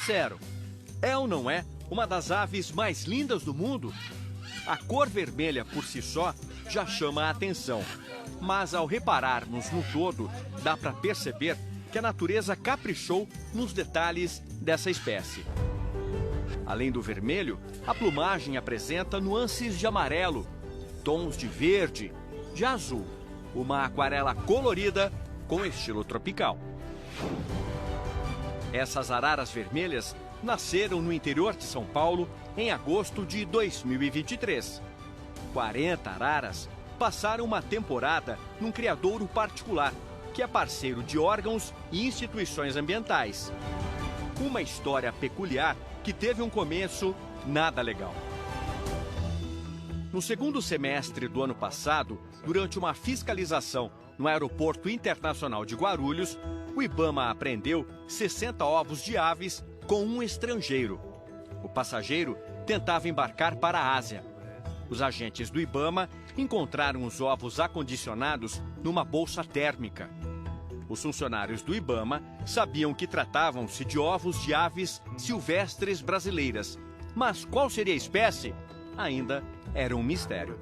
Zero. É ou não é uma das aves mais lindas do mundo? A cor vermelha por si só já chama a atenção. Mas ao repararmos no todo, dá para perceber que a natureza caprichou nos detalhes dessa espécie. Além do vermelho, a plumagem apresenta nuances de amarelo, tons de verde, de azul. Uma aquarela colorida com estilo tropical. Essas araras vermelhas nasceram no interior de São Paulo em agosto de 2023. 40 araras passaram uma temporada num criadouro particular, que é parceiro de órgãos e instituições ambientais. Uma história peculiar que teve um começo nada legal. No segundo semestre do ano passado, durante uma fiscalização no Aeroporto Internacional de Guarulhos, o IBAMA apreendeu 60 ovos de aves com um estrangeiro. O passageiro tentava embarcar para a Ásia. Os agentes do IBAMA encontraram os ovos acondicionados numa bolsa térmica. Os funcionários do IBAMA sabiam que tratavam-se de ovos de aves silvestres brasileiras, mas qual seria a espécie? Ainda era um mistério.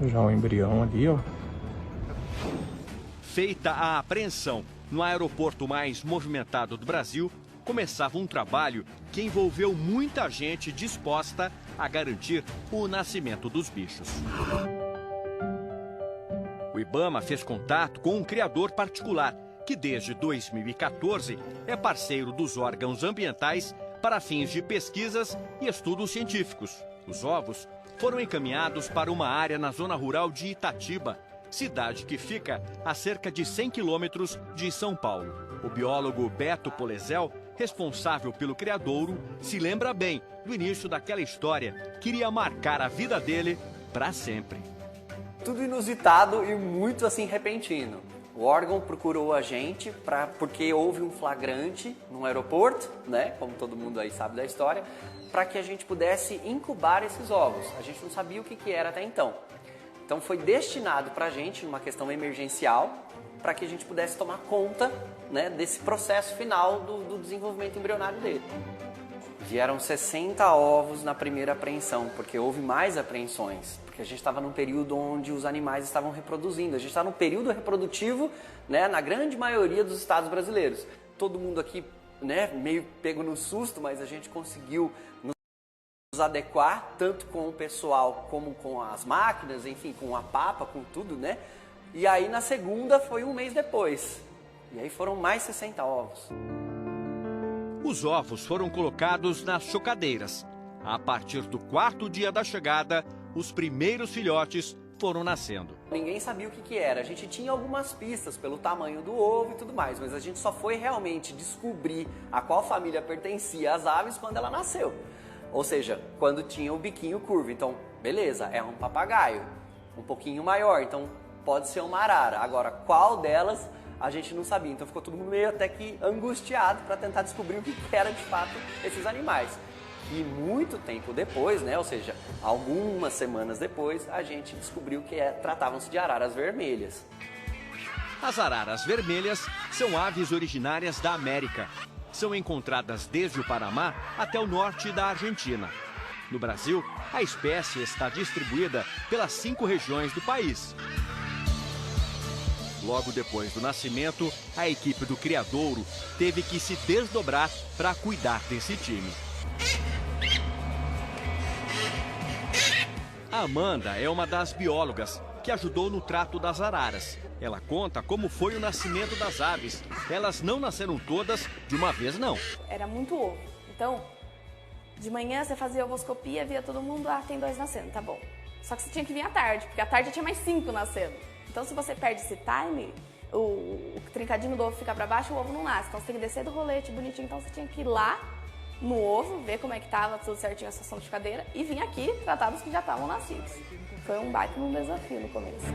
Já o embrião ali, ó. Feita a apreensão no aeroporto mais movimentado do Brasil, começava um trabalho que envolveu muita gente disposta a garantir o nascimento dos bichos. O IBAMA fez contato com um criador particular, que desde 2014 é parceiro dos órgãos ambientais para fins de pesquisas e estudos científicos. Os ovos foram encaminhados para uma área na zona rural de Itatiba, cidade que fica a cerca de 100 quilômetros de São Paulo. O biólogo Beto Polezel, responsável pelo criadouro, se lembra bem do início daquela história que iria marcar a vida dele para sempre. Tudo inusitado e muito assim repentino. O órgão procurou a gente porque houve um flagrante no aeroporto, né, como todo mundo aí sabe da história, para que a gente pudesse incubar esses ovos. A gente não sabia o que era até então. Então foi destinado para a gente, numa questão emergencial, para que a gente pudesse tomar conta, né, desse processo final do desenvolvimento embrionário dele. Vieram 60 ovos na primeira apreensão, porque houve mais apreensões. Porque a gente estava num período onde os animais estavam reproduzindo. A gente está num período reprodutivo, né, na grande maioria dos estados brasileiros. Todo mundo aqui, né, meio pego no susto, mas a gente conseguiu nos adequar, tanto com o pessoal como com as máquinas, enfim, com a papa, com tudo, né? E aí na segunda foi um mês depois. E aí foram mais 60 ovos. Os ovos foram colocados nas chocadeiras. A partir do 4º dia da chegada, os primeiros filhotes foram nascendo. Ninguém sabia o que era. A gente tinha algumas pistas pelo tamanho do ovo e tudo mais, mas a gente só foi realmente descobrir a qual família pertencia às aves quando ela nasceu. Ou seja, quando tinha o biquinho curvo. Então, beleza, é um papagaio, um pouquinho maior, então pode ser uma arara. Agora, qual delas a gente não sabia. Então ficou todo mundo meio até que angustiado para tentar descobrir o que era de fato esses animais. E muito tempo depois, né, ou seja, algumas semanas depois, a gente descobriu que tratavam-se de araras vermelhas. As araras vermelhas são aves originárias da América. São encontradas desde o Panamá até o norte da Argentina. No Brasil, a espécie está distribuída pelas 5 regiões do país. Logo depois do nascimento, a equipe do criadouro teve que se desdobrar para cuidar desse time. A Amanda é uma das biólogas que ajudou no trato das araras. Ela conta como foi o nascimento das aves. Elas não nasceram todas de uma vez, não. Era muito ovo. Então, de manhã você fazia ovoscopia, via todo mundo, tem 2 nascendo, tá bom. Só que você tinha que vir à tarde, porque à tarde tinha mais 5 nascendo. Então, se você perde esse time, o trincadinho do ovo fica para baixo, o ovo não nasce. Então, você tem que descer do rolete bonitinho. Então, você tinha que ir lá no ovo, ver como é que tava tudo certinho a estação de cadeira e vir aqui tratar dos que já estavam nascidos. Foi um baita desafio no começo.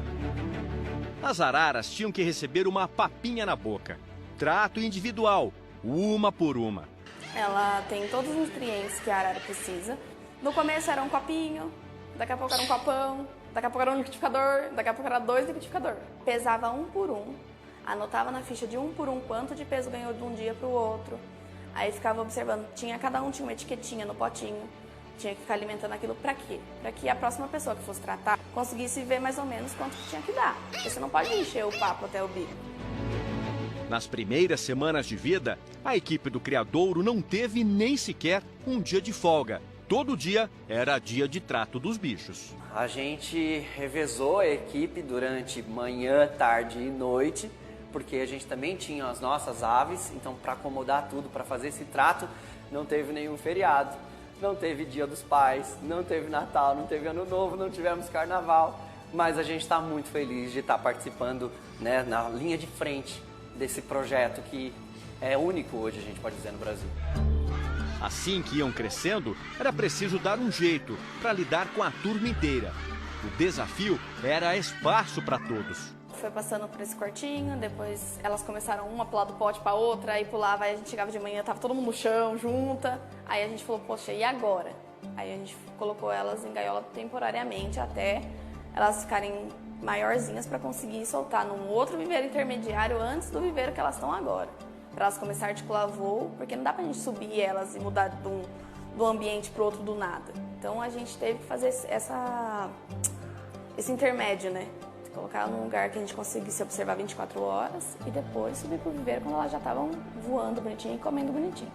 As araras tinham que receber uma papinha na boca. Trato individual, uma por uma. Ela tem todos os nutrientes que a arara precisa. No começo era um copinho, daqui a pouco era um copão, daqui a pouco era um liquidificador, daqui a pouco era 2 liquidificadores. Pesava um por um, anotava na ficha de um por um quanto de peso ganhou de um dia para o outro. Aí ficava observando, cada um tinha uma etiquetinha no potinho, tinha que ficar alimentando aquilo pra quê? Pra que a próxima pessoa que fosse tratar conseguisse ver mais ou menos quanto que tinha que dar. Porque você não pode encher o papo até o bico. Nas primeiras semanas de vida, a equipe do criadouro não teve nem sequer um dia de folga. Todo dia era dia de trato dos bichos. A gente revezou a equipe durante manhã, tarde e noite, porque a gente também tinha as nossas aves, então para acomodar tudo, para fazer esse trato, não teve nenhum feriado, não teve Dia dos Pais, não teve Natal, não teve Ano Novo, não tivemos Carnaval, mas a gente está muito feliz de estar participando, né, na linha de frente desse projeto que é único hoje, a gente pode dizer, no Brasil. Assim que iam crescendo, era preciso dar um jeito para lidar com a turma inteira. O desafio era espaço para todos. Foi passando por esse quartinho, depois elas começaram uma a pular do pote para outra, aí pulava, aí a gente chegava de manhã, tava todo mundo no chão, junta. Aí a gente falou, poxa, e agora? Aí a gente colocou elas em gaiola temporariamente até elas ficarem maiorzinhas para conseguir soltar num outro viveiro intermediário antes do viveiro que elas estão agora. Para elas começarem a articular voo, porque não dá pra gente subir elas e mudar de um ambiente pro outro do nada. Então a gente teve que fazer esse intermédio, né? Colocar num lugar que a gente conseguisse observar 24 horas e depois subir pro viveiro quando elas já estavam voando bonitinho e comendo bonitinho.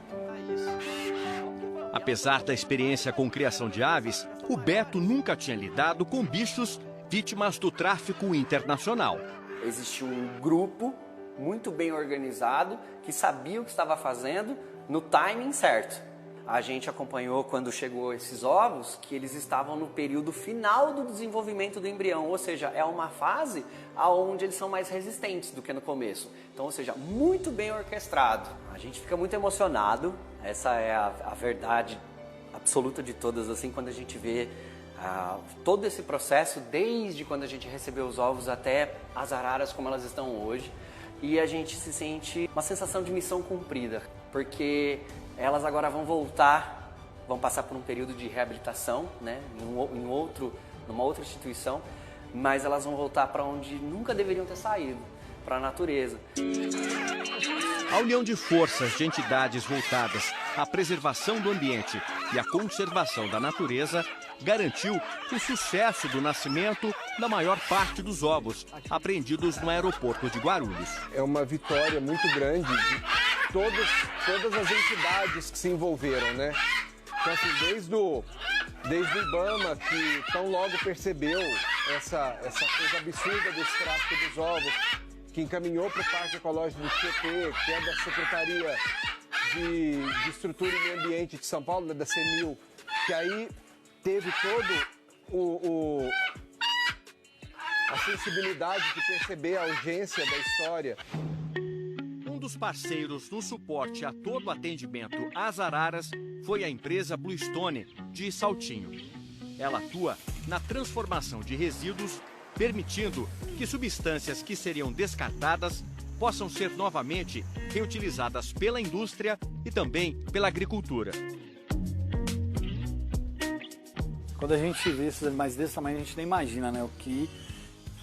Apesar da experiência com criação de aves, o Beto nunca tinha lidado com bichos vítimas do tráfico internacional. Existiu um grupo muito bem organizado, que sabia o que estava fazendo no timing certo. A gente acompanhou quando chegou esses ovos, que eles estavam no período final do desenvolvimento do embrião, ou seja, é uma fase onde eles são mais resistentes do que no começo. Então, ou seja, muito bem orquestrado. A gente fica muito emocionado, essa é a verdade absoluta de todas, assim, quando a gente vê todo esse processo, desde quando a gente recebeu os ovos até as araras como elas estão hoje. E a gente se sente uma sensação de missão cumprida, porque elas agora vão voltar, vão passar por um período de reabilitação, né, numa outra instituição, mas elas vão voltar para onde nunca deveriam ter saído, para a natureza. A união de forças de entidades voltadas à preservação do ambiente e à conservação da natureza garantiu o sucesso do nascimento da maior parte dos ovos apreendidos no aeroporto de Guarulhos. É uma vitória muito grande de todas as entidades que se envolveram, né? Então, assim, desde o IBAMA, que tão logo percebeu essa coisa absurda desse tráfico dos ovos, que encaminhou para o Parque Ecológico do Tietê, que é da Secretaria de Estrutura e Meio Ambiente de São Paulo, da CEMIL, que aí teve todo a sensibilidade de perceber a urgência da história. Um dos parceiros no suporte a todo o atendimento às araras foi a empresa Bluestone, de Saltinho. Ela atua na transformação de resíduos, permitindo que substâncias que seriam descartadas possam ser novamente reutilizadas pela indústria e também pela agricultura. Quando a gente vê esses animais desse tamanho, a gente nem imagina, né, o que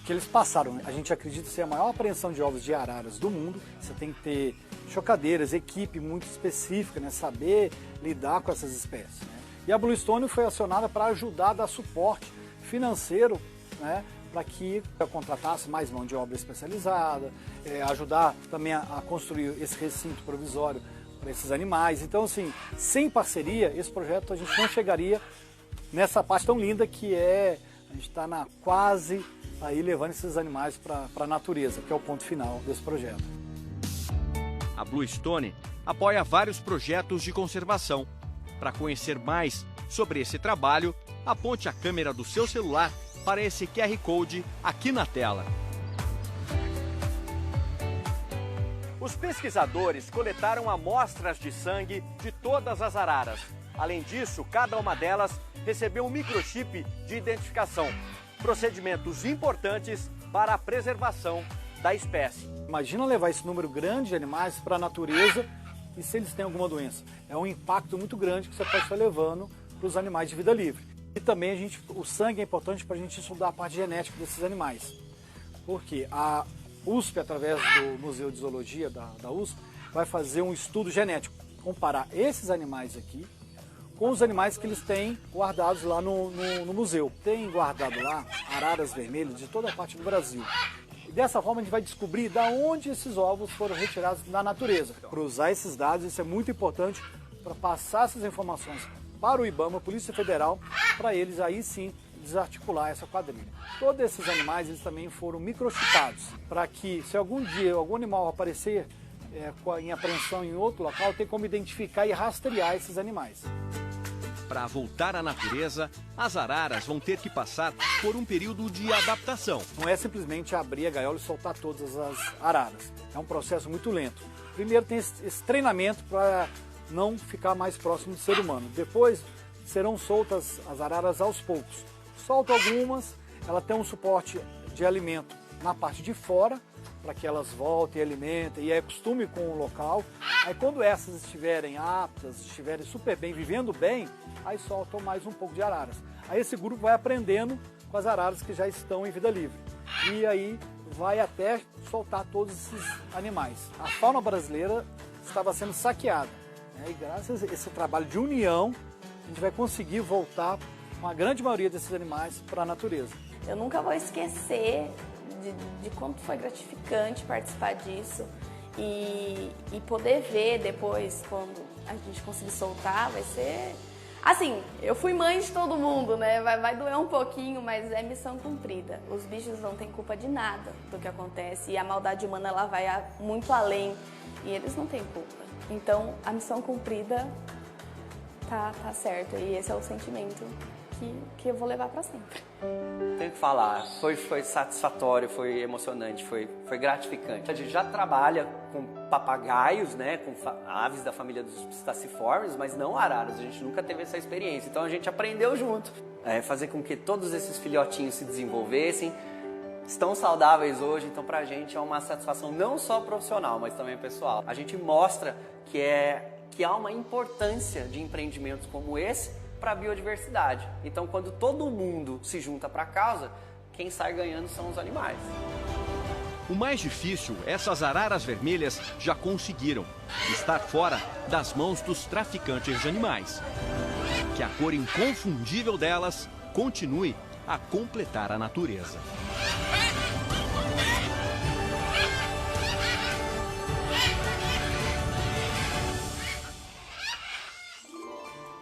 eles passaram. A gente acredita ser a maior apreensão de ovos de araras do mundo. Você tem que ter chocadeiras, equipe muito específica, né, saber lidar com essas espécies, né? E a Bluestone foi acionada para ajudar a dar suporte financeiro, né, para que contratasse mais mão de obra especializada, ajudar também a construir esse recinto provisório para esses animais. Então, assim, sem parceria, esse projeto a gente não chegaria nessa parte tão linda que é, a gente está quase aí levando esses animais para a natureza, que é o ponto final desse projeto. A Bluestone apoia vários projetos de conservação. Para conhecer mais sobre esse trabalho, aponte a câmera do seu celular para esse QR Code aqui na tela. Os pesquisadores coletaram amostras de sangue de todas as araras. Além disso, cada uma delas recebeu um microchip de identificação. Procedimentos importantes para a preservação da espécie. Imagina levar esse número grande de animais para a natureza e se eles têm alguma doença. É um impacto muito grande que você pode estar levando para os animais de vida livre. E também o sangue é importante para a gente estudar a parte genética desses animais. Porque a USP, através do Museu de Zoologia da USP, vai fazer um estudo genético. comparar esses animais aqui com os animais que eles têm guardados lá no museu. Tem guardado lá araras vermelhas de toda a parte do Brasil. E dessa forma a gente vai descobrir de onde esses ovos foram retirados da natureza. Cruzar esses dados, isso é muito importante para passar essas informações para o IBAMA, Polícia Federal, para eles aí sim desarticular essa quadrilha. Todos esses animais eles também foram microchipados, para que se algum dia algum animal aparecer em apreensão em outro local, tem como identificar e rastrear esses animais. Para voltar à natureza, as araras vão ter que passar por um período de adaptação. Não é simplesmente abrir a gaiola e soltar todas as araras. É um processo muito lento. Primeiro tem esse treinamento para não ficar mais próximo do ser humano. Depois serão soltas as araras aos poucos. Solta algumas, ela tem um suporte de alimento na parte de fora, para que elas voltem e alimentem e acostumem com o local. Aí quando essas estiverem aptas, estiverem super bem, vivendo bem, aí soltam mais um pouco de araras. Aí esse grupo vai aprendendo com as araras que já estão em vida livre. E aí vai até soltar todos esses animais. A fauna brasileira estava sendo saqueada, né? E graças a esse trabalho de união, a gente vai conseguir voltar com a grande maioria desses animais para a natureza. Eu nunca vou esquecer de quanto foi gratificante participar disso e poder ver depois, quando a gente conseguir soltar, vai ser... Assim, eu fui mãe de todo mundo, né? Vai doer um pouquinho, mas é missão cumprida. Os bichos não têm culpa de nada do que acontece e a maldade humana ela vai muito além e eles não têm culpa. Então, a missão cumprida tá certo e esse é o sentimento que eu vou levar para sempre. Tenho que falar, foi satisfatório, foi emocionante, foi gratificante. A gente já trabalha com papagaios, né, com aves da família dos psittaciformes, mas não araras, a gente nunca teve essa experiência. Então a gente aprendeu junto, fazer com que todos esses filhotinhos se desenvolvessem, estão saudáveis hoje, então pra gente é uma satisfação não só profissional, mas também pessoal. A gente mostra que há uma importância de empreendimentos como esse para a biodiversidade. Então, quando todo mundo se junta para a causa, quem sai ganhando são os animais. O mais difícil, essas araras vermelhas já conseguiram estar fora das mãos dos traficantes de animais. Que a cor inconfundível delas continue a completar a natureza.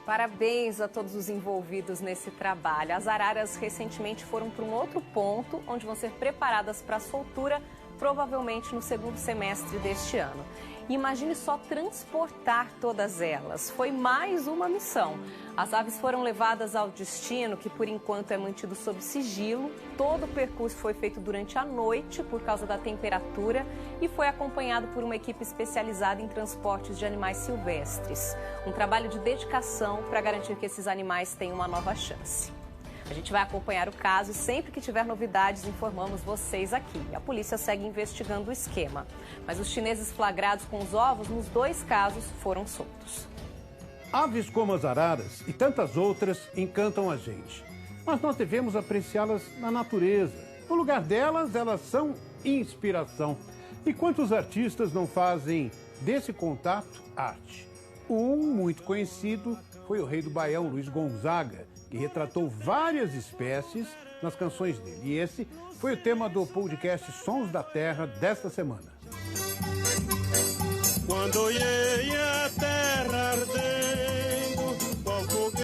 Parabéns a todos os envolvidos nesse trabalho. As araras recentemente foram para um outro ponto, onde vão ser preparadas para a soltura, provavelmente no segundo semestre deste ano. E imagine só transportar todas elas. Foi mais uma missão. As aves foram levadas ao destino, que por enquanto é mantido sob sigilo. Todo o percurso foi feito durante a noite, por causa da temperatura, e foi acompanhado por uma equipe especializada em transportes de animais silvestres. Um trabalho de dedicação para garantir que esses animais tenham uma nova chance. A gente vai acompanhar o caso e sempre que tiver novidades informamos vocês aqui. A polícia segue investigando o esquema. Mas os chineses flagrados com os ovos nos 2 casos foram soltos. Aves como as araras e tantas outras encantam a gente. Mas nós devemos apreciá-las na natureza. No lugar delas, elas são inspiração. E quantos artistas não fazem desse contato arte? Um muito conhecido foi o rei do Baião, Luiz Gonzaga, que retratou várias espécies nas canções dele. E esse foi o tema do podcast Sons da Terra desta semana. Quando